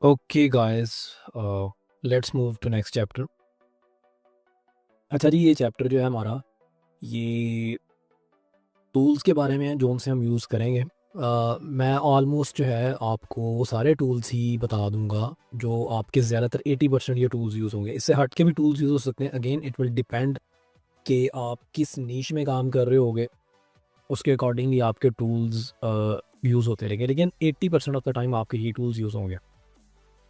Okay guys, let's move to next chapter. अच्छा जी, ये चैप्टर जो है हमारा, ये टूल्स के बारे में है जो उनसे हम यूज़ करेंगे। मैं ऑलमोस्ट जो है आपको वो सारे टूल्स ही बता दूंगा जो आपके ज़्यादातर 80% ये टूल्स यूज़ होंगे। इससे हट के भी टूल्स यूज़ हो सकते हैं। अगेन इट विल डिपेंड कि आप किस नीश में काम कर रहे होगे, उसके अकॉर्डिंगली आपके टूल्स यूज़ होते रहेंगे। लेकिन 80% ऑफ द टाइम आपके ये टूल्स यूज़ होंगे।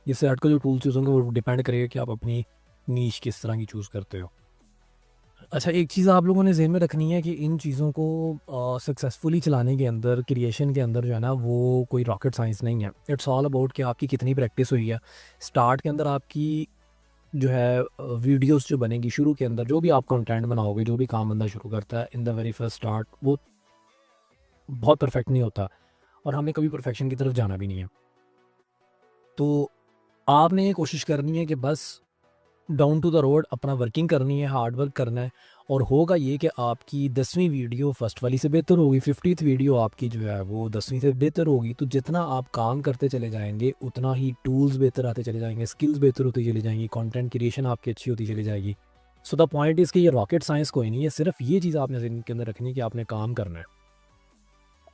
इससे हट के जो टूल्स यूज़ होंगे वो डिपेंड करेगा कि आप अपनी नीश किस तरह की चूज़ करते हो। अच्छा, एक चीज़ आप लोगों ने ज़हन में रखनी है कि इन चीज़ों को सक्सेसफुली चलाने के अंदर, क्रिएशन के अंदर जो है ना, वो कोई रॉकेट साइंस नहीं है। इट्स ऑल अबाउट कि आपकी कितनी प्रैक्टिस हुई है। स्टार्ट के अंदर आपकी जो है वीडियोस जो बनेगी, शुरू के अंदर जो भी आप कंटेंट बनाओगे, जो भी काम बंदा शुरू करता है in the very first start, वो बहुत परफेक्ट नहीं होता और हमें कभी परफेक्शन की तरफ जाना भी नहीं है। तो आपने ये कोशिश करनी है कि बस डाउन टू द रोड अपना वर्किंग करनी है, हार्ड वर्क करना है। और होगा ये कि आपकी 10वीं वीडियो फर्स्ट वाली से बेहतर होगी, 50th वीडियो आपकी जो है वो 10वीं से बेहतर होगी। तो जितना आप काम करते चले जाएंगे उतना ही टूल्स बेहतर आते चले जाएंगे, स्किल्स बेहतर होती चली जाएंगी, कंटेंट क्रिएशन आपकी अच्छी होती चली जाएगी। सो द पॉइंट इज़ कि ये रॉकेट साइंस कोई नहीं है, सिर्फ ये चीज़ आपने ज़हन के अंदर रखनी है कि आपने काम करना है।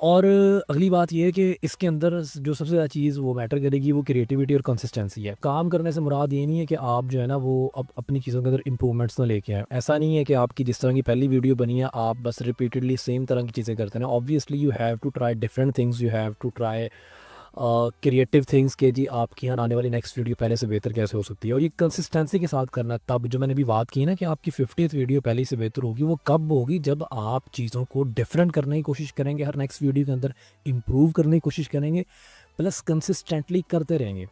और अगली बात ये है कि इसके अंदर जो सबसे ज़्यादा चीज़ वो मैटर करेगी वो क्रिएटिविटी और कंसिस्टेंसी है। काम करने से मुराद ये नहीं है कि आप जो है ना वो अपनी चीज़ों के अंदर इम्प्रूवमेंट्स ना लेके आएँ। ऐसा नहीं है कि आपकी जिस तरह की पहली वीडियो बनी है आप बस रिपीटेडली सेम तरह की चीज़ें करते हैं। Obviously you have to try different things, you have to try creative things के जी आपकी यहाँ आने वाली नेक्स्ट वीडियो पहले से बेहतर कैसे हो सकती है। और ये कंसिस्टेंसी के साथ करना, तब जो मैंने अभी बात की ना कि आपकी 50th वीडियो पहले से बेहतर होगी, वो कब होगी जब आप चीज़ों को डिफरेंट करने की कोशिश करेंगे, हर नेक्स्ट वीडियो के अंदर इम्प्रूव करने की कोशिश करेंगे, प्लस कंसिस्टेंटली करते रहेंगे।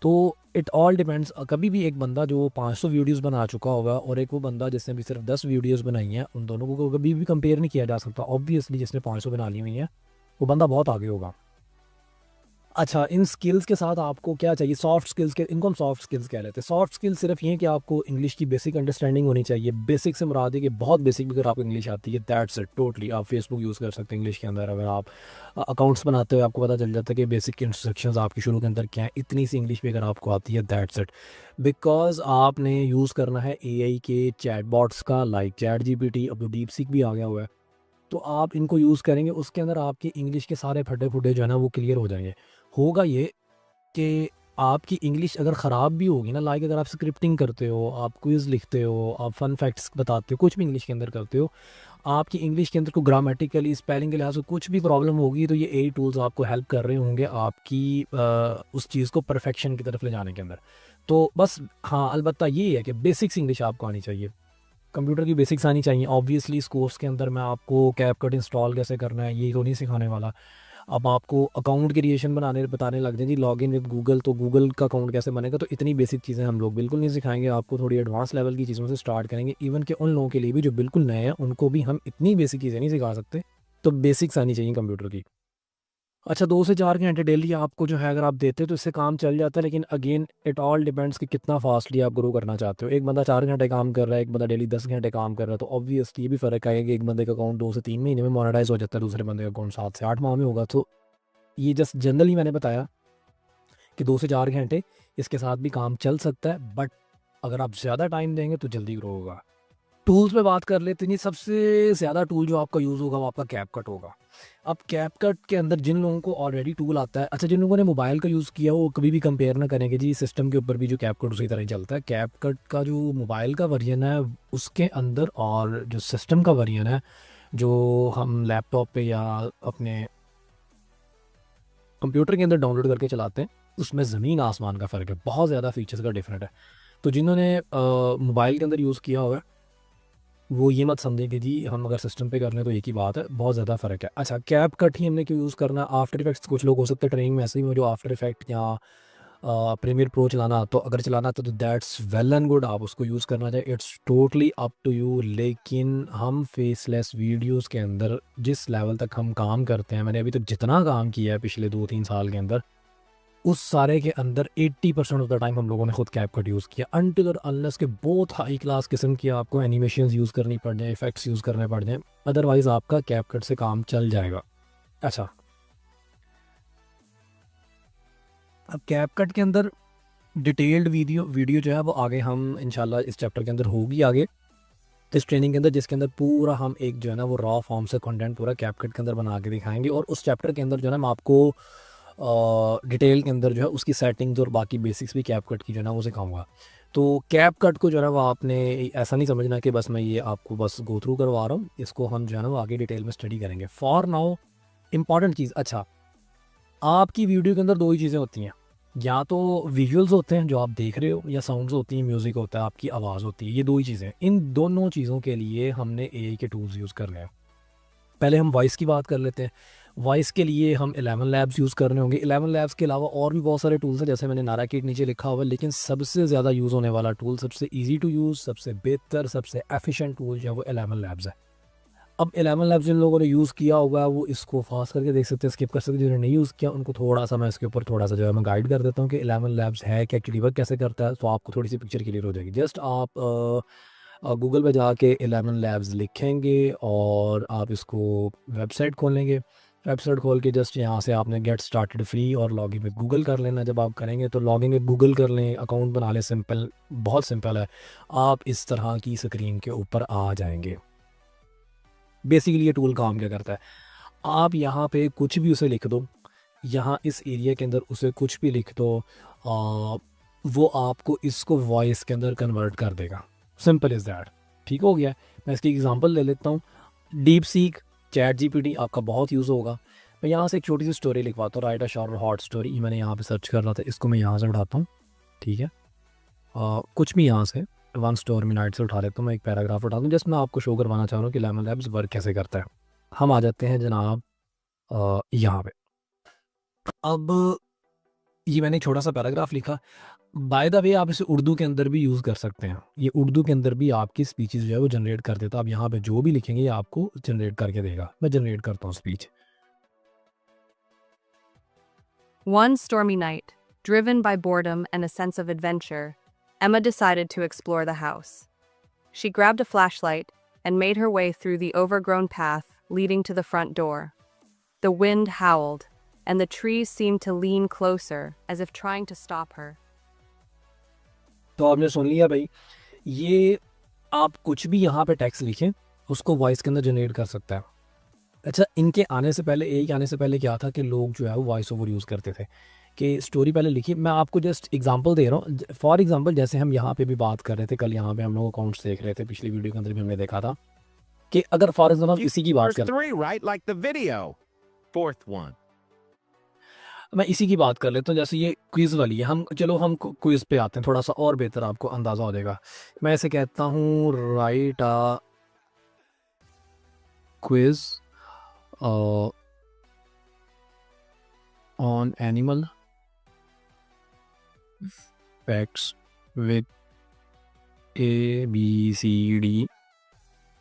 तो इट ऑल डिपेंड्स। कभी भी एक बंदा जो 500 वीडियोस बना चुका होगा और एक वो बंदा जिसने भी सिर्फ 10 वीडियोस बनाई हैं, उन दोनों को कभी भी कंपेयर नहीं किया जा सकता। ऑब्वियसली जिसने 500 बना ली हुई हैं वो बंदा बहुत आगे होगा। अच्छा, इन स्किल्स के साथ आपको क्या चाहिए? सॉफ्ट स्किल्स के, इनको हम सॉफ्ट स्किल्स कह लेते हैं। सॉफ्ट स्किल्स सिर्फ ये हैं कि आपको इंग्लिश की बेसिक अंडरस्टैंडिंग होनी चाहिए। बेसिक से मुराद है कि बहुत बेसिक भी अगर आपको इंग्लिश आती है, दैट्स इट टोटली। आप फेसबुक यूज़ कर सकते हैं इंग्लिश के अंदर। अगर आप अकाउंट्स बनाते हो आपको पता चल जाता है कि बेसिक इंस्ट्रक्शंस आपकी शुरू के अंदर क्या है, इतनी सी इंग्लिश भी अगर आपको आती है, दैट्स इट। बिकॉज आपने यूज़ करना है एआई के चैट बॉट्स का, लाइक चैट जीपीटी, अब तो डीप सीक भी आ गया हुआ है। तो आप इनको यूज़ करेंगे, उसके अंदर आपके इंग्लिश के सारे फटे-फुटे जो है ना वो क्लियर हो जाएँगे। होगा ये कि आपकी इंग्लिश अगर ख़राब भी होगी ना, लाइक अगर आप स्क्रिप्टिंग करते हो, आप क्विज़ लिखते हो, आप फन फैक्ट्स बताते हो, कुछ भी इंग्लिश के अंदर करते हो, आपकी इंग्लिश के अंदर को ग्रामेटिकली, स्पेलिंग के लिहाज से कुछ भी प्रॉब्लम होगी, तो ये एआई टूल्स आपको हेल्प कर रहे होंगे आपकी उस चीज़ को परफेक्शन की तरफ ले जाने के अंदर। तो बस हाँ, अलबत्ता ये है कि बेसिक्स इंग्लिश आपको आनी चाहिए। कंप्यूटर की बेसिक्स आनी चाहिए। ऑब्वियसली इस कोर्स के अंदर मैं आपको कैपकट इंस्टॉल कैसे करना है ये तो नहीं सिखाने वाला। अब आपको अकाउंट क्रिएशन बनाने बताने लग जाएँ जी, लॉगिन विद गूगल, तो गूगल का अकाउंट कैसे बनेगा, तो इतनी बेसिक चीज़ें हम लोग बिल्कुल नहीं सिखाएँगे आपको। थोड़ी एडवांस लेवल की चीज़ों से स्टार्ट करेंगे। इवन कि उन लोगों के लिए भी जो बिल्कुल नए हैं, उनको भी हम इतनी बेसिक चीज़ें नहीं सिखा सकते। तो बेसिक्स आनी चाहिए कंप्यूटर की। अच्छा, 2 से 4 घंटे डेली आपको जो है अगर आप देते हो तो इससे काम चल जाता है। लेकिन अगेन इट ऑल डिपेंड्स कि कितना फास्टली आप ग्रो करना चाहते हो। एक बंदा 4 घंटे काम कर रहा है, एक बंदा डेली 10 घंटे काम कर रहा है, तो ऑब्वियसली ये भी फ़र्क आएगा कि एक बंदे का अकाउंट 2 से 3 महीने में मोनेटाइज़ हो जाता है, दूसरे बंदे का अकाउंट 7 से 8 माह में होगा। तो ये जस्ट जनरली मैंने बताया कि 2 से 4 घंटे इसके साथ भी काम चल सकता है, बट अगर आप ज़्यादा टाइम देंगे तो जल्दी ग्रो होगा। टूल्स पे बात कर लेते हैं जी। सबसे ज़्यादा टूल जो आपका यूज़ होगा वो आपका कैपकट होगा। अब कैपकट के अंदर जिन लोगों को ऑलरेडी टूल आता है, अच्छा जिन लोगों ने मोबाइल का यूज़ किया वो कभी भी कंपेयर ना करें कि जी सिस्टम के ऊपर भी जो कैपकट उसी तरह ही चलता है। कैपकट का जो मोबाइल का वर्जन है उसके अंदर और जो सिस्टम का वर्जन है जो हम लैपटॉप पे या अपने कंप्यूटर के अंदर डाउनलोड करके चलाते हैं, उसमें ज़मीन आसमान का फ़र्क है। बहुत ज़्यादा फीचर्स का डिफरेंट है। तो जिन्होंने मोबाइल के अंदर यूज़ किया हुआ है वो ये मत समझें कि जी हम अगर सिस्टम पे कर रहे हैं तो एक ही बात है, बहुत ज़्यादा फ़र्क है। अच्छा, कैपकट ही हमने क्यों यूज़ करना है? आफ्टर इफेक्ट्स कुछ लोग हो सकते हैं ट्रेनिंग में ऐसे ही हो जो आफ्टर इफेक्ट या प्रीमियर प्रो चलाना, तो अगर चलाना तो दैट्स वेल एंड गुड, आप उसको यूज़ करना चाहिए, it's totally up to you. लेकिन हम फेसलेस वीडियोस के अंदर जिस लेवल तक हम काम करते हैं, मैंने अभी तक जितना काम किया है पिछले 2-3 साल के अंदर, उस सारे के अंदर 80% ऑफ द टाइम हम लोगों ने खुद कैपकट यूज़ किया। अनटिल और अनलेस के बहुत हाई क्लास किस्म की आपको एनिमेशंस यूज़ करनी पड़ जाए, इफेक्ट्स यूज़ करने पड़ जाएँ, अदरवाइज़ आपका कैपकट से काम चल जाएगा। अच्छा, अब कैपकट के अंदर डिटेल्ड वीडियो जो है वो आगे हम इंशाल्लाह इस चैप्टर के अंदर होगी आगे इस ट्रेनिंग के अंदर, जिसके अंदर पूरा हम एक जो है ना वो रॉ फॉर्म से कंटेंट पूरा कैपकट के अंदर बना के दिखाएंगे। और उस चैप्टर के अंदर जो है ना मैं आपको डिटेल के अंदर जो है उसकी सेटिंग्स और बाकी बेसिक्स भी कैपकट की जो है ना वो सिखाऊंगा। तो कैपकट को जो है ना वो आपने ऐसा नहीं समझना कि बस मैं ये आपको बस गो थ्रू करवा रहा हूँ, इसको हम जो है ना वो आगे डिटेल में स्टडी करेंगे। फॉर नाउ इंपॉर्टेंट चीज़, अच्छा आपकी वीडियो के अंदर दो ही चीज़ें होती हैं, या तो विजुअल्स होते हैं जो आप देख रहे हो, या साउंड्स होती हैं, म्यूज़िक होता है, आपकी आवाज़ होती है। ये दो ही चीज़ें, इन दोनों चीज़ों के लिए हमने एआई के टूल्स यूज़ करने हैं। पहले हम वॉइस की बात कर लेते हैं। वॉइस के लिए हम 11 लैब्स यूज़ कर रहे होंगे। 11 लैब्स के अलावा और भी बहुत सारे टूल्स हैं, जैसे मैंने नारा किट नीचे लिखा हुआ है, लेकिन सबसे ज़्यादा यूज़ होने वाला टूल, सबसे ईजी टू यूज़, सबसे बेहतर, सबसे एफिशिएंट टूल जो है वो 11 लैब्स है। अब 11 लैब्स जिन लोगों ने यूज़ किया हुआ है वो इसको फास्ट करके देख सकते हैं, स्किप कर सकते हैं। जिन्होंने नहीं यूज़ किया उनको थोड़ा सा मैं इसके ऊपर थोड़ा सा जो है मैं गाइड कर देता हूँ कि 11 लैब्स है क्या, एक्चुअली वर्क कैसे करता है, तो आपको थोड़ी सी पिक्चर क्लियर हो जाएगी। जस्ट आप गूगल पे जाके 11 लैब्स लिखेंगे और आप इसको वेबसाइट खोलेंगे। वेबसाइट खोल के जस्ट यहाँ से आपने गेट स्टार्टेड फ्री और लॉगिन विद गूगल कर लेना। जब आप करेंगे तो लॉगिन विद गूगल कर लें, अकाउंट बना लें, सिंपल, बहुत सिंपल है। आप इस तरह की स्क्रीन के ऊपर आ जाएंगे। बेसिकली ये टूल काम क्या करता है, आप यहाँ पे कुछ भी उसे लिख दो, यहाँ इस एरिया के अंदर उसे कुछ भी लिख दो, वो आपको इसको वॉइस के अंदर कन्वर्ट कर देगा। Simple is that. ठीक हो गया। मैं इसकी एग्जांपल ले लेता हूँ। डीप सीक, चैट जीपीटी आपका बहुत यूज़ होगा। मैं यहाँ से एक छोटी सी स्टोरी लिखवाता हूँ, right a short hot story. मैंने यहाँ पे सर्च कर रहा था, इसको मैं यहाँ से उठाता हूँ। ठीक है, कुछ भी यहाँ से वन स्टोर में नाइट से उठा लेता हूँ। मैं एक पैराग्राफ उठाता हूँ, जस्ट मैं आपको शो करवाना चाह रहा हूँ कि 11 लैब्स वर्क कैसे करता है। हम आ जाते हैं जनाब यहाँ पे। अब ये मैंने एक छोटा सा पैराग्राफ लिखा। बाय द वे आप इसे उर्दू के अंदर भी यूज़ कर सकते हैं। ये उर्दू के अंदर भी आपकी स्पीचेस जो है वो जनरेट कर देता है। आप यहाँ पे जो भी लिखेंगे ये आपको जनरेट करके देगा। मैं जनरेट करता हूँ speech. One stormy night, driven by boredom and a sense of adventure, Emma decided to explore the house. She grabbed a flashlight and made her way through the overgrown path leading to the front door. The wind howled, and the trees seemed to lean closer, as if trying to stop her. तो आपने सुन लिया भाई, ये आप कुछ भी यहाँ पे टेक्स्ट लिखें उसको वॉइस के अंदर जनरेट कर सकता है। अच्छा, इनके आने से पहले, एक आने से पहले क्या था कि लोग जो है वो वॉइस ओवर यूज़ करते थे कि स्टोरी पहले लिखी। मैं आपको जस्ट एग्जांपल दे रहा हूँ। फॉर एग्जांपल जैसे हम यहाँ पे भी बात कर रहे थे, कल यहाँ पे हम लोग अकाउंट्स देख रहे थे, पिछली वीडियो के अंदर भी हमने देखा था कि अगर फॉर एग्जांपल इसी की बात कर, right, like the video. Fourth one. मैं इसी की बात कर लेता हूँ। जैसे ये क्विज़ वाली है, हम चलो हम क्विज़ पे आते हैं, थोड़ा सा और बेहतर आपको अंदाज़ा हो जाएगा। मैं ऐसे कहता हूँ, right a quiz on animal facts with A, B, C, D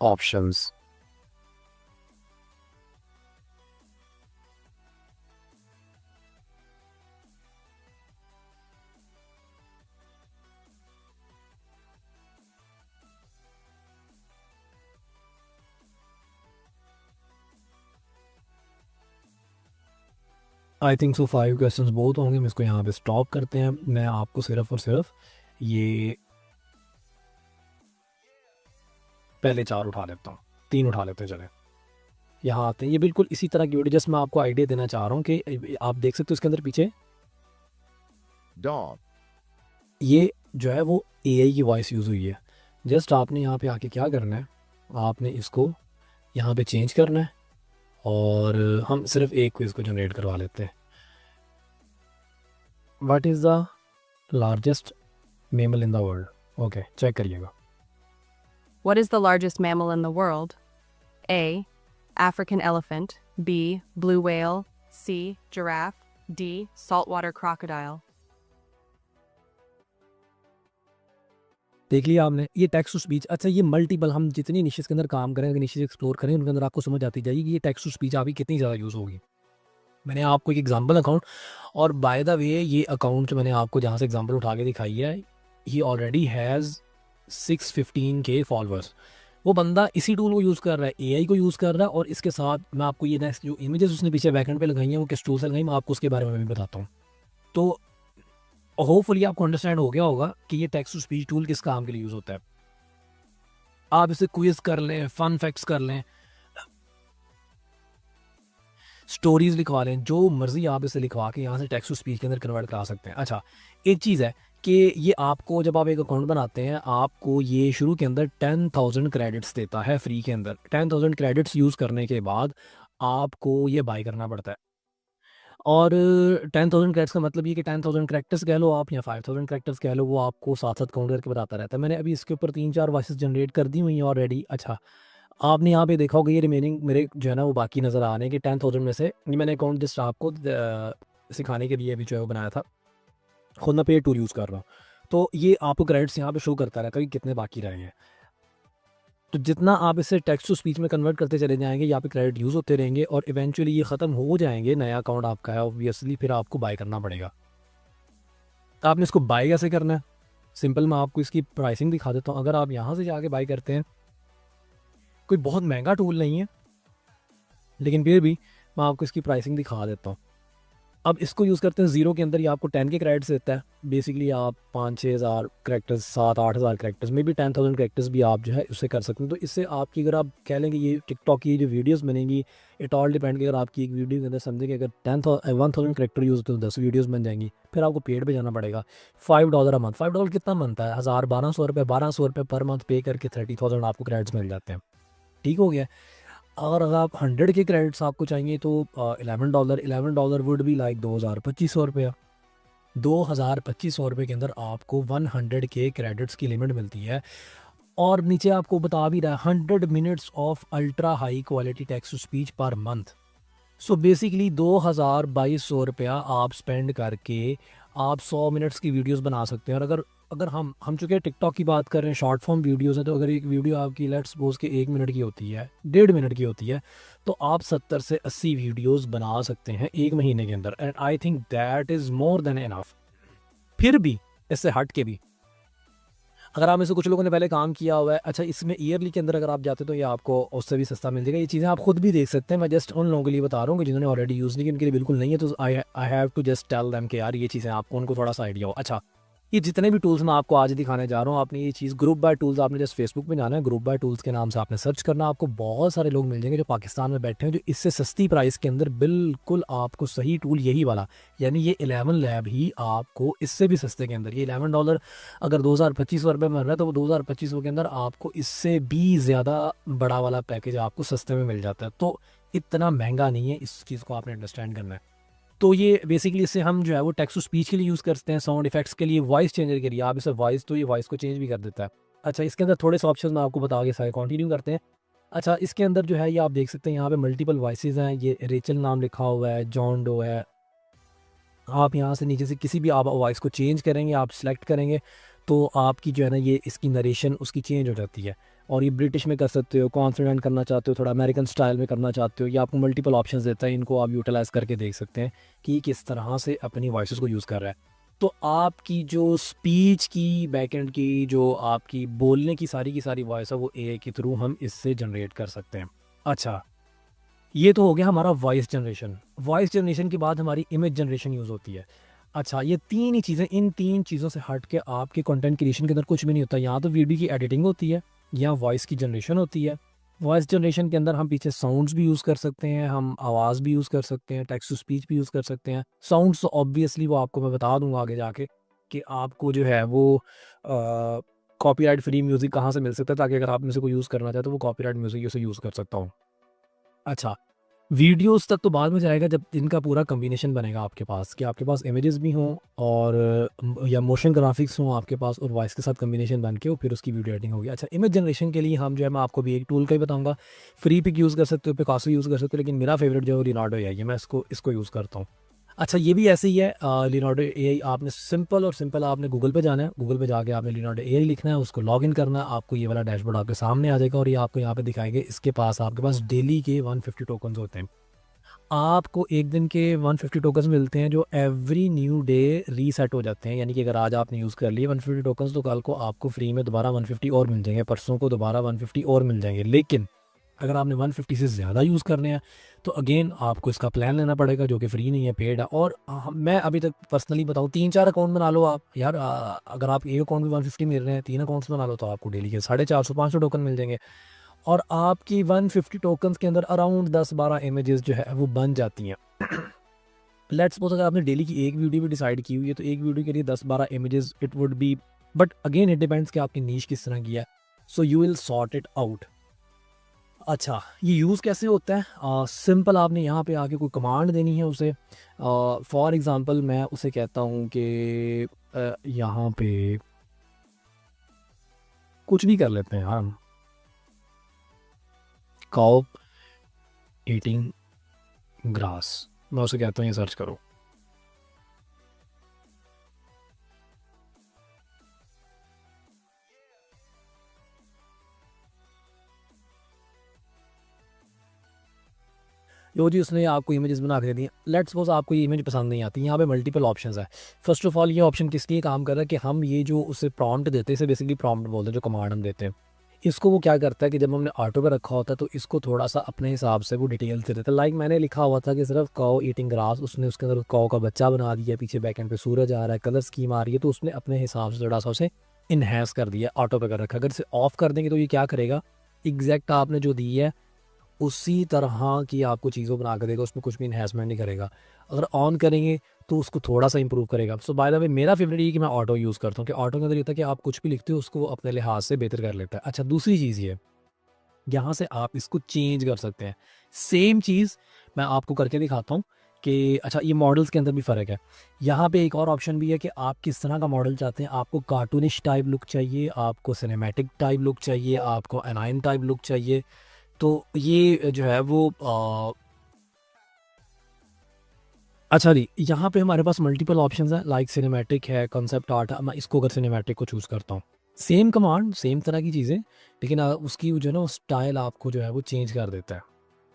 options. I think so 5 questions बहुत होंगे। हम इसको यहाँ पे स्टॉप करते हैं। मैं आपको सिर्फ और सिर्फ ये पहले 4 उठा लेता हूँ, 3 उठा लेते हैं। चले यहाँ आते हैं। ये बिल्कुल इसी तरह की वीडियो, जस्ट मैं आपको आइडिया देना चाह रहा हूँ कि आप देख सकते हो इसके अंदर पीछे Dog. ये जो है वो एआई की वॉइस यूज़ हुई है। जस्ट आपने यहाँ पे आके क्या करना है, आपने इसको यहाँ पे चेंज करना है और हम सिर्फ एक क्विज़ को जनरेट करवा लेते हैं। What is the largest mammal in the world? Okay, check करिएगा। What is the largest mammal in the world? A. African elephant. B. Blue whale. C. Giraffe. D. Saltwater crocodile. देख लिया आपने, ये text to speech. अच्छा, ये multiple, हम जितनी niches के अंदर काम करेंगे, निशेस एक्सप्लोर करें, उनके अंदर आपको समझ आती जाएगी कि ये टेक्स्ट टू स्पीच आपकी कितनी ज़्यादा यूज़ होगी। मैंने आपको एक एग्जांपल अकाउंट, और बाय द वे ये अकाउंट जो मैंने आपको जहाँ से एग्जांपल उठा के दिखाई है, ही ऑलरेडी हैज़ 615K फॉलोअर्स। वो बंदा इसी टूल को यूज़ कर रहा है, एआई को यूज़ कर रहा है। और इसके साथ मैं आपको ये नेक्स्ट जो इमेजेस उसने पीछे बैकएंड पे लगाई हैं वो किस टूल से लगाई, मैं आपको उसके बारे में भी बताता हूँ। तो होपफुली आपको अंडरस्टैंड हो गया होगा कि ये टेक्स्ट टू स्पीच टूल किस काम के लिए यूज़ होता है। आप इसे क्विज कर लें, फन फैक्ट्स कर लें, स्टोरीज लिखवा लें, जो मर्जी आप इसे लिखवा के यहाँ से टेक्स्ट टू स्पीच के अंदर कन्वर्ट करा सकते हैं। अच्छा, एक चीज़ है कि ये आपको जब आप एक अकाउंट बनाते हैं, आपको ये शुरू के अंदर 10,000 क्रेडिट्स देता है फ्री के अंदर। 10,000 क्रेडिट्स यूज़ करने के बाद आपको ये बाय करना पड़ता है। और 10,000 क्रेडिट्स का मतलब ये कि 10,000 कैरेक्टर्स कह लो आप या 5,000 कैरेक्टर्स कह लो, वो आपको साथ-साथ काउंट करके बताता रहता है। मैंने अभी इसके ऊपर 3-4 वॉइसेस जनरेट कर दी हुई हैं ऑलरेडी। अच्छा, आपने यहाँ पे देखा होगा ये रिमेनिंग मेरे जो है ना वो बाकी नज़र आ रहे हैं कि 10,000 में से ये मैंने अकाउंट जस्ट आपको सिखाने के लिए भी जो है वो बनाया था। खुद मैं पेड टूल यूज़ कर रहा हूँ। तो ये आपको क्रेडिट्स यहाँ पे शो करता रहता है कि कितने बाकी रहे हैं। तो जितना आप इसे टेक्स्ट टू स्पीच में कन्वर्ट करते चले जाएँगे, यहाँ पे क्रेडिट यूज़ होते रहेंगे और इवेंचुअली ये ख़त्म हो जाएँगे। नया अकाउंट आपका है ऑब्वियसली, फिर आपको बाय करना पड़ेगा। आपने इसको बाय कैसे करना है? सिंपल, मैं आपको इसकी प्राइसिंग दिखा देता हूँ। अगर आप यहाँ से जाके बाय करते हैं, कोई बहुत महंगा टूल नहीं है, लेकिन फिर भी मैं आपको इसकी प्राइसिंग दिखा देता हूँ। अब इसको यूज़ करते हैं ज़ीरो के अंदर, ये आपको 10 के क्रेडिट्स देता है। बेसिकली आप 5-6 हज़ार कैरेक्टर्स, 7-8 हज़ार कैरेक्टर्स में भी 10,000 कैरेक्टर्स भी आप जो है उससे कर सकते हैं। तो इससे आपकी, अगर आप कह लेंगे ये टिकटॉक की जो वीडियोस बनेंगी, इट ऑल डिपेंड कि अगर आपकी एक वीडियो के अंदर समझे कि अगर 1,000 कैरेक्टर यूज़ होते हैं तो 10 वीडियोस बन जाएंगी। फिर आपको पेड पे जाना पड़ेगा। $5 अ मंथ। $5 कितना बनता है? 1,000-1,200 रुपये पर मंथ पे करके 30,000 आपको क्रेडिट्स मिल जाते हैं। ठीक हो गया। और अगर आप 100 के क्रेडिट्स आपको चाहिए तो $11 वुड बी लाइक 2,200 रुपया। 2,200 रुपये के अंदर आपको 100 के क्रेडिट्स की लिमिट मिलती है। और नीचे आपको बता भी रहा है 100 minutes of ultra high quality text to speech per month. So basically 2,200 रुपया आप स्पेंड करके आप 100 मिनट्स की वीडियोस बना सकते हैं। और अगर अगर हम चूँकि टिकटॉक की बात कर रहे हैं, शॉर्ट फॉर्म वीडियोस है, तो अगर एक वीडियो आपकी लेट्स सपोज के 1 मिनट की होती है, 1.5 मिनट की होती है, तो आप 70 से 80 वीडियोस बना सकते हैं 1 महीने के अंदर। And I think that is more than enough. फिर भी इससे हट के भी अगर आप में से कुछ लोगों ने पहले काम किया हुआ है, अच्छा इसमें ईयरली के अंदर अगर आप जाते तो ये आपको उससे भी सस्ता मिल जाएगा। ये चीज़ें आप खुद भी देख सकते हैं। मैं जस्ट उन लोगों के लिए बता रहा हूँ कि जिन्होंने ऑलरेडी यूज़ नहीं की, उनके लिए बिल्कुल नहीं है। तो I have to just tell them कि यार ये चीज़ें आपको उनको थोड़ा सा आइडिया हो। अच्छा, ये जितने भी टूल्स मैं आपको आज दिखाने जा रहा हूँ, आपने ये चीज़ ग्रुप बाय टूल्स, आपने जस्ट फेसबुक में जाना है, ग्रुप बाय टूल्स के नाम से आपने सर्च करना। आपको बहुत सारे लोग मिल जाएंगे जो पाकिस्तान में बैठे हैं, जो इससे सस्ती प्राइस के अंदर बिल्कुल आपको सही टूल यही वाला, यानी ये 11 लैब ही आपको इससे भी सस्ते के अंदर, ये $11 अगर 2,200 रुपये मिल रहा है तो वो 2,200 के अंदर आपको इससे भी ज़्यादा बड़ा वाला पैकेज आपको सस्ते में मिल जाता है। तो इतना महंगा नहीं है, इस चीज़ को आपने अंडरस्टैंड करना है। तो ये बेसिकली इससे हम जो है वो टेक्स्ट टू स्पीच के लिए यूज़ करते हैं, साउंड इफेक्ट्स के लिए, वॉइस चेंजर के लिए। आप इसे वॉइस, तो ये वॉइस को चेंज भी कर देता है। अच्छा, इसके अंदर थोड़े से ऑप्शन मैं आपको बता के सारे कंटिन्यू करते हैं। अच्छा, इसके अंदर जो है ये आप देख सकते हैं, यहाँ पे मल्टीपल वॉइसेस हैं। ये रेचल नाम लिखा हुआ है, जॉन डो है। आप यहाँ से नीचे से किसी भी आप वॉइस को चेंज करेंगे, आप सिलेक्ट करेंगे तो आपकी जो है ना ये इसकी नरेशन उसकी चेंज हो जाती है। और ये ब्रिटिश में कर सकते हो, कॉन्फिडेंट करना चाहते हो, थोड़ा अमेरिकन स्टाइल में करना चाहते हो, ये आपको मल्टीपल ऑप्शंस देता है। इनको आप यूटिलाइज़ करके देख सकते हैं कि किस तरह से अपनी वॉइसेस को यूज़ कर रहा है। तो आपकी जो स्पीच की बैकएंड की जो आपकी बोलने की सारी वॉइस है वो एआई के थ्रू हम इससे जनरेट कर सकते हैं। अच्छा, ये तो हो गया हमारा वॉइस जनरेशन। वॉइस जनरेशन के बाद हमारी इमेज जनरेशन यूज़ होती है। अच्छा, ये 3 ही चीज़ें, इन 3 चीज़ों से हट के आपके कंटेंट क्रिएशन के अंदर कुछ भी नहीं होता। यहाँ तो वीडियो की एडिटिंग होती है, या वॉइस की जनरेशन होती है। वॉइस जनरेशन के अंदर हम पीछे साउंड्स भी यूज़ कर सकते हैं, हम आवाज़ भी यूज़ कर सकते हैं, टेक्स्ट टू स्पीच भी यूज़ कर सकते हैं। साउंड्स तो ऑब्वियसली वो आपको मैं बता दूँगा आगे जाके कि आपको जो है वो कॉपीराइट फ्री म्यूज़िक कहाँ से मिल सकता है, ताकि अगर आप में से कोई यूज़ करना चाहे तो वो कॉपीराइट म्यूज़िक उसे यूज़ कर सकता हूँ। अच्छा, वीडियोस तक तो बाद में जाएगा जब इनका पूरा कॉम्बिनेशन बनेगा आपके पास, कि आपके पास इमेजेस भी हों और या मोशन ग्राफिक्स हों आपके पास, और वॉइस के साथ कॉम्बिनेशन बन के और फिर उसकी वीडियो एडिटिंग होगी। अच्छा, इमेज जनरेशन के लिए हम जो है मैं आपको भी एक टूल का ही बताऊंगा। फ्री पिक यूज़ कर सकते हो, पिकासो यूज़ कर सकते हो, लेकिन मेरा फेवरेट जो है लिनार्डो एआई है, मैं इसको यूज़ करता हूँ। अच्छा, ये भी ऐसे ही है, लिनार्डो एआई। आपने सिंपल आपने गूगल पे जाना है, गूगल पे जाके आपने लिनार्डो एआई लिखना है, उसको लॉगिन करना है। आपको ये वाला डैशबोर्ड आपके सामने आ जाएगा और ये आपको यहाँ पे दिखाएंगे। इसके पास आपके पास डेली के 150 टोकन्स होते हैं। आपको एक दिन के 150 टोकन्स मिलते हैं जो एवरी न्यू डे रीसेट हो जाते हैं। यानी कि अगर आज आपने यूज़ कर लिए 150 टोकन्स, तो कल को आपको फ्री में दोबारा 150 और मिल जाएंगे, परसों को दोबारा 150 और मिल जाएंगे। लेकिन अगर आपने 150 से ज़्यादा यूज़ करने हैं तो अगेन आपको इसका प्लान लेना पड़ेगा जो कि फ्री नहीं है, पेड है। और मैं अभी तक पर्सनली बताऊँ 3-4 अकाउंट बना लो आप यार। अगर आप एक अकाउंट में 150 मिल रहे हैं, 3 अकाउंट्स बना लो तो आपको डेली के 450-500 टोकन मिल जाएंगे और आपकी 150 टोकन्स के अंदर अराउंड 10-12 इमेजेस जो है वो बन जाती हैं। लेट्स सपोज अगर आपने डेली की एक वीडियो भी डिसाइड की हुई है तो एक वीडियो के लिए 10-12 images it would be, but again it depends कि आपकी नीश किस तरह की है, so you will sort it out. अच्छा, ये यूज़ कैसे होता है? सिंपल, आपने यहाँ पे आके कोई कमांड देनी है उसे। फॉर एग्ज़ाम्पल मैं उसे कहता हूँ कि यहाँ पे कुछ भी कर लेते हैं हम, काउ ईटिंग ग्रास, मैं उसे कहता हूँ ये सर्च करो। जो जी उसने आपको इमेजेस बना के दी। लेट्स सपोज आपको ये इमेज पसंद नहीं आती, यहाँ पे मल्टीपल ऑप्शंस है। फर्स्ट ऑफ ऑल ये ऑप्शन किस लिए काम कर रहा है कि हम ये जो उसे प्रॉम्प्ट देते हैं, इसे बेसिकली प्रॉम्प्ट बोलते हैं, जो कमांड हम देते हैं, इसको वो क्या करता है कि जब हमने ऑटो पे रखा होता है तो इसको थोड़ा सा अपने हिसाब से वो डिटेल से देता है। लाइक मैंने लिखा हुआ था कि सिर्फ काउ ईटिंग ग्रास, उसने उसके अंदर काउ का बच्चा बना दिया, पीछे बैक एंड पे सूरज आ रहा है, कलर स्कीम आ रही है, तो उसने अपने हिसाब से थोड़ा सा उसे इन्हेंस कर दिया, ऑटो पे कर रखा। अगर इसे ऑफ कर देंगे तो ये क्या करेगा, एग्जैक्ट आपने जो दी है उसी तरह की आपको चीज़ों बना के देगा, उसमें कुछ भी इन्हेंसमेंट नहीं करेगा। अगर ऑन करेंगे तो उसको थोड़ा सा इंप्रूव करेगा। सो बाय द वे मेरा फेवरेट ये कि मैं ऑटो यूज़ करता हूँ कि ऑटो के अंदर ये होता है कि आप कुछ भी लिखते हो उसको वो अपने लिहाज से बेहतर कर लेता है। अच्छा, दूसरी चीज़ ये, यहाँ से आप इसको चेंज कर सकते हैं। सेम चीज़ मैं आपको करके दिखाता हूँ कि अच्छा ये मॉडल्स के अंदर भी फ़र्क है। यहाँ पे एक और ऑप्शन भी है कि आप किस तरह का मॉडल चाहते हैं। आपको कार्टूनिश टाइप लुक चाहिए, आपको सिनेमैटिक टाइप लुक चाहिए, आपको एनाइन टाइप लुक चाहिए। तो ये जो है वो अच्छा जी, यहाँ पे हमारे पास मल्टीपल ऑप्शंस हैं, लाइक सिनेमैटिक है, कॉन्सेप्ट आर्ट है। मैं इसको अगर सिनेमैटिक को चूज़ करता हूँ, सेम कमांड सेम तरह की चीज़ें, लेकिन उसकी जो है ना वो स्टाइल आपको जो है वो चेंज कर देता है।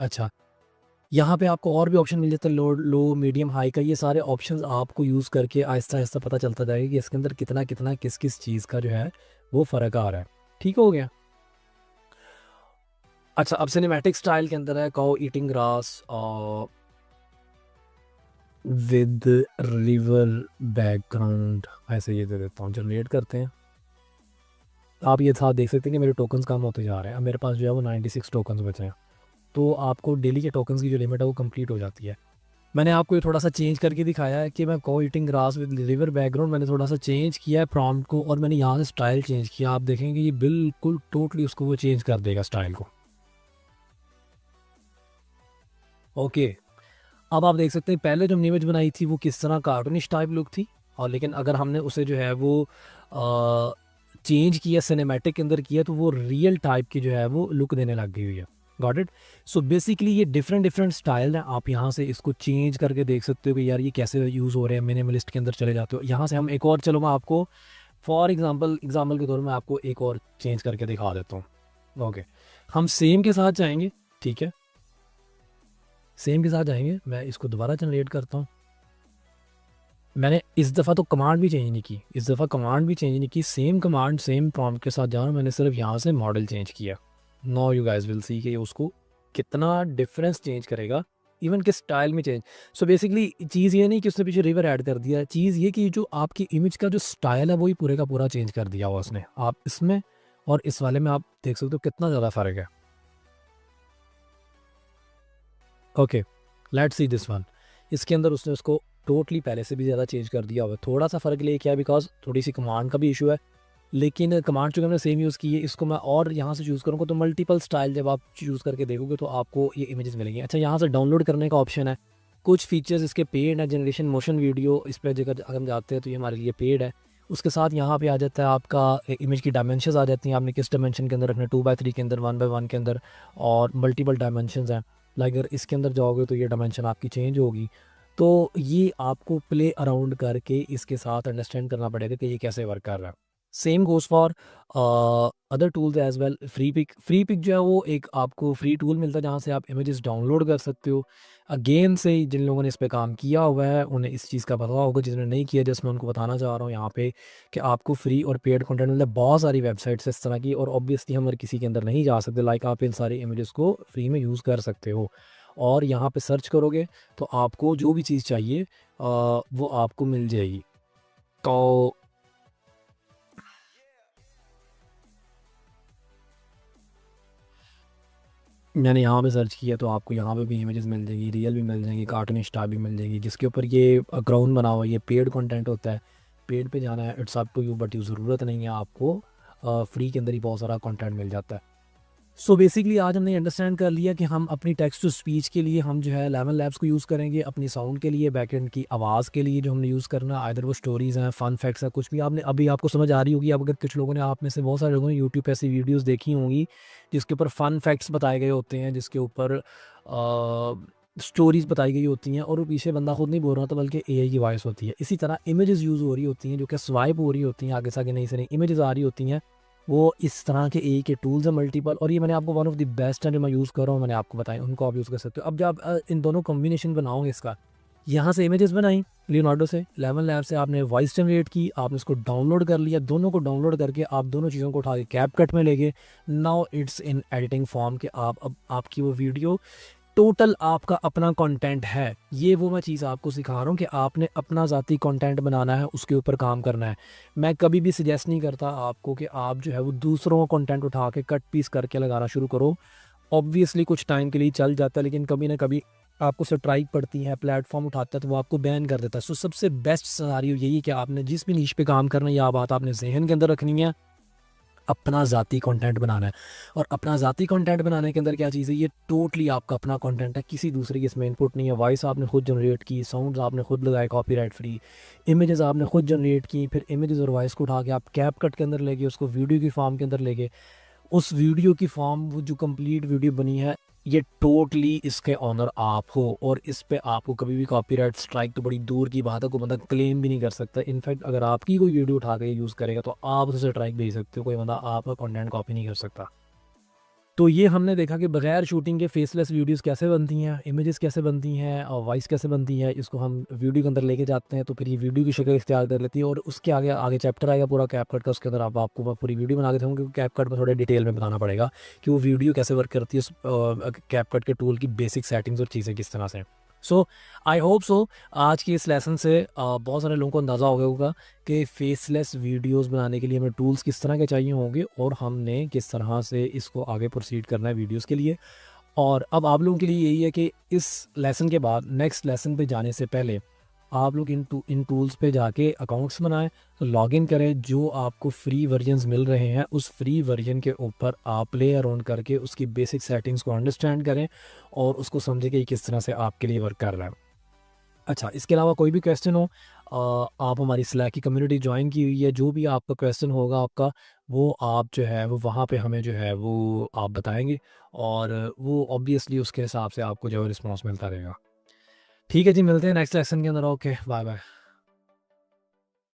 अच्छा, यहाँ पे आपको और भी ऑप्शन मिल जाता है, लो मीडियम हाई का। ये सारे ऑप्शंस आपको यूज़ करके आहिस्ता आहिस्ता पता चलता जाएगा कि इसके अंदर कितना कितना किस किस चीज़ का जो है वो फ़र्क आ रहा है। ठीक हो गया। अच्छा, अब सिनेमैटिक स्टाइल के अंदर है cow eating grass with river background, ऐसे ये दे देता हूँ, जनरेट करते हैं। आप ये साथ देख सकते हैं कि मेरे टोकन्स कम होते जा रहे हैं। अब मेरे पास जो है वो 96 टोकन्स बचे हैं। तो आपको डेली के टोकन्स की जो लिमिट है वो कंप्लीट हो जाती है। मैंने आपको ये थोड़ा सा चेंज करके दिखाया है कि मैं cow eating grass with river background मैंने थोड़ा सा चेंज किया है प्रॉम्प्ट को, और मैंने यहाँ से स्टाइल चेंज किया। आप देखेंगे ये बिल्कुल टोटली उसको वो चेंज कर देगा स्टाइल को। ओके, अब आप देख सकते हैं पहले जो हमने इमेज बनाई थी वो किस तरह कार्टूनिश टाइप लुक थी, और लेकिन अगर हमने उसे जो है वो चेंज किया, सिनेमैटिक के अंदर किया, तो वो रियल टाइप की जो है वो लुक देने लग गई हुई है। Got it? सो बेसिकली ये डिफरेंट डिफरेंट स्टाइल हैं। आप यहाँ से इसको चेंज करके देख सकते हो कि यार ये कैसे यूज़ हो रहे हैं। मिनिमलिस्ट के अंदर चले जाते हो, यहाँ से हम एक और, चलो मैं आपको फॉर एग्जाम्पल के तौर में आपको एक और चेंज करके दिखा देता हूँ। ओके, हम सेम के साथ जाएंगे, ठीक है, सेम के साथ जाएंगे। मैं इसको दोबारा जनरेट करता हूँ। मैंने इस दफ़ा तो कमांड भी चेंज नहीं की, इस दफ़ा कमांड भी चेंज नहीं की, सेम कमांड सेम प्रॉम्प्ट के साथ जाना, मैंने सिर्फ यहाँ से मॉडल चेंज किया। Now you guys will see कि उसको कितना डिफरेंस चेंज करेगा, इवन के स्टाइल में चेंज। सो बेसिकली चीज़ ये नहीं कि उसने पीछे रिवर ऐड कर दिया है, चीज़ ये कि जो आपकी इमेज का जो स्टाइल है वही पूरे का पूरा चेंज कर दिया हुआ उसने। आप इसमें और इस वाले में आप देख सकते हो कितना ज़्यादा फ़र्क है। Okay, let's see this one. इसके अंदर उसने उसको टोटली पहले से भी ज़्यादा चेंज कर दिया हुआ है। थोड़ा सा फ़र्क ले किया बिकॉज थोड़ी सी कमांड का भी इशू है, लेकिन कमांड जो हमने सेम यूज़ की है, इसको मैं और यहाँ से चूज़ करूँगा तो मल्टीपल स्टाइल जब आप चूज़ करके देखोगे तो आपको ये इमेजेस मिलेंगी। अच्छा, यहाँ से डाउनलोड करने का ऑप्शन है, कुछ फीचर्स इसके पेड है, जनरेशन मोशन वीडियो, इस पर अगर हम जाते हैं तो ये हमारे लिए पेड है। उसके साथ यहाँ पे आ जाता है आपका इमेज की डायमेंशंस आ जाती हैं, आपने किस डायमेंशन के अंदर रखना है, 2x3 के अंदर, 1x1 के अंदर, और मल्टीपल डायमेंशंस हैं। लाइक अगर इसके अंदर जाओगे तो ये डायमेंशन आपकी चेंज होगी। तो ये आपको प्ले अराउंड करके इसके साथ अंडरस्टैंड करना पड़ेगा कि ये कैसे वर्क कर रहा है। Same goes for other tools as well. Freepik जो है वो एक आपको फ्री टूल मिलता है जहाँ से आप इमेजेस डाउनलोड कर सकते हो। अगेन से जिन लोगों ने इस पे काम किया हुआ है उन्हें इस चीज़ का पता होगा, जिन्होंने नहीं किया जस्ट मैं उनको बताना चाह रहा हूँ यहाँ पे कि आपको फ्री और पेड कंटेंट मिलता है। बहुत सारी वेबसाइट्स इस तरह की, और ऑब्वियसली हम हर किसी के अंदर नहीं जा सकते। लाइक आप इन सारी इमेजेस को फ्री में यूज़ कर सकते हो, और यहाँ पे सर्च करोगे तो आपको जो भी चीज़ चाहिए वो आपको मिल जाएगी। तो मैंने यहाँ पे सर्च किया तो आपको यहाँ पे भी इमेजेस मिल जाएगी, रियल भी मिल जाएंगी, कार्टून स्टार भी मिल जाएगी, जिसके ऊपर ये ग्राउंड बना हुआ है। ये पेड कंटेंट होता है, पेड पे जाना है, it's up to you, but ये ज़रूरत नहीं है आपको, फ्री के अंदर ही बहुत सारा कंटेंट मिल जाता है। सो बेसिकली आज हमने अंडरस्टैंड कर लिया कि हम अपनी टेक्स्ट टू स्पीच के लिए हम जो है 11 लैब्स को यूज़ करेंगे, अपनी साउंड के लिए, बैकएंड की आवाज़ के लिए जो हमने यूज़ करना, आइदर वो स्टोरीज़ हैं, फन फैक्ट्स हैं, कुछ भी आपने अभी आपको समझ आ रही होगी। अब अगर कुछ लोगों ने, आप में से बहुत सारे लोगों ने यूट्यूब पे ऐसी वीडियोज़ देखी होंगी जिसके ऊपर फन फैक्ट्स बताए गए होते हैं, जिसके ऊपर स्टोरीज़ बताई गई होती हैं, और वो पीछे बंदा खुद नहीं बोल रहा होता बल्कि एआई की वॉइस होती है। इसी तरह इमेजेस यूज़ हो रही होती हैं जो कि स्वाइप हो रही होती हैं, आगे से आगे नई से नई इमेजेस आ रही होती हैं। वो इस तरह के एआई के टूल्स हैं मल्टीपल, और ये मैंने आपको वन ऑफ द बेस्ट हैं जो मैं यूज़ कर रहा हूँ, मैंने आपको बताया, उनको आप यूज़ कर सकते हो। अब जब इन दोनों कॉम्बिनेशन बनाओगे इसका, यहाँ से इमेजेस बनाई लियोनार्डो से, 11 लैब से आपने वॉइस जनरेट की, आपने उसको डाउनलोड कर लिया, दोनों को डाउनलोड करके आप दोनों चीज़ों को उठा के कैपकट में ले गए। Now it's in editing form कि आप अब आपकी वो वीडियो टोटल आपका अपना कंटेंट है। ये वो मैं चीज़ आपको सिखा रहा हूँ कि आपने अपना ज़ाती कंटेंट बनाना है, उसके ऊपर काम करना है। मैं कभी भी सजेस्ट नहीं करता आपको कि आप जो है वो दूसरों का कंटेंट उठा के कट पीस करके लगाना शुरू करो। ऑब्वियसली कुछ टाइम के लिए चल जाता है, लेकिन कभी ना कभी आपको स्ट्राइक पड़ती है, प्लेटफॉर्म उठाता है तो वो आपको बैन कर देता है। सो सबसे बेस्ट सिनेरियो यही है कि आपने जिस भी नीश पे काम करना है, यह बात आपने जहन के अंदर रखनी है, अपना ज़ाती कंटेंट बनाना है। और अपना ज़ाती कंटेंट बनाने के अंदर क्या चीज़ है, ये टोटली आपका अपना कंटेंट है, किसी दूसरे की इसमें इनपुट नहीं है। वॉइस आपने खुद जनरेट की, साउंड्स आपने खुद लगाए कॉपीराइट फ्री, इमेजेस आपने खुद जनरेट की, फिर इमेजेस और वॉइस को उठा के आप कैपकट के अंदर ले गए, उसको वीडियो की फॉर्म के अंदर ले गए। उस वीडियो की फॉर्म, वो जो कंप्लीट वीडियो बनी है, ये टोटली इसके ऑनर आप हो, और इस पे आपको कभी भी कॉपीराइट स्ट्राइक तो बड़ी दूर की बात है, कोई बंदा क्लेम भी नहीं कर सकता। इनफैक्ट अगर आपकी कोई वीडियो उठा के यूज़ करेगा तो आप उसे स्ट्राइक भेज सकते हो, कोई बंदा आपका कंटेंट कॉपी नहीं कर सकता। तो ये हमने देखा कि बगैर शूटिंग के फेसलेस वीडियोस कैसे बनती हैं, इमेजेस कैसे बनती हैं, और वॉइस कैसे बनती है। इसको हम वीडियो के अंदर लेके जाते हैं तो फिर ये वीडियो की शक्ल इख्तियार कर लेती है, और उसके आगे आगे चैप्टर आएगा पूरा कैपकट का, उसके अंदर आपको मैं पूरी वीडियो बना के दूँगा, क्योंकि कैपकट में थोड़े डिटेल में बताना पड़ेगा कि वो वीडियो कैसे वर्क करती है, कैपकट के टूल की बेसिक सेटिंग्स और चीज़ें किस तरह से। सो आई होप सो आज की इस लेसन से बहुत सारे लोगों को अंदाज़ा हो गया होगा कि फेसलेस वीडियोस बनाने के लिए हमें टूल्स किस तरह के चाहिए होंगे, और हमने किस तरह से इसको आगे प्रोसीड करना है वीडियोस के लिए। और अब आप लोगों के लिए यही है कि इस लेसन के बाद नेक्स्ट लेसन पे जाने से पहले आप लोग इन टूल्स पे जाके अकाउंट्स बनाएं, तो लॉगिन करें, जो आपको फ्री वर्जन्स मिल रहे हैं उस फ्री वर्जन के ऊपर आप प्ले अराउंड करके उसकी बेसिक सेटिंग्स को अंडरस्टैंड करें, और उसको समझें कि किस तरह से आपके लिए वर्क कर रहा है। अच्छा, इसके अलावा कोई भी क्वेश्चन हो, आप हमारी स्लैक की कम्युनिटी ज्वाइन की हुई है, जो भी आपका क्वेश्चन होगा आपका, वो आप जो है वो वहाँ पे हमें जो है वो आप बताएंगे, और वो ऑब्वियसली उसके हिसाब से आपको जो है रिस्पॉन्स मिलता रहेगा। ठीक है जी, मिलते हैं नेक्स्ट लेसन के अंदर। Okay, bye bye.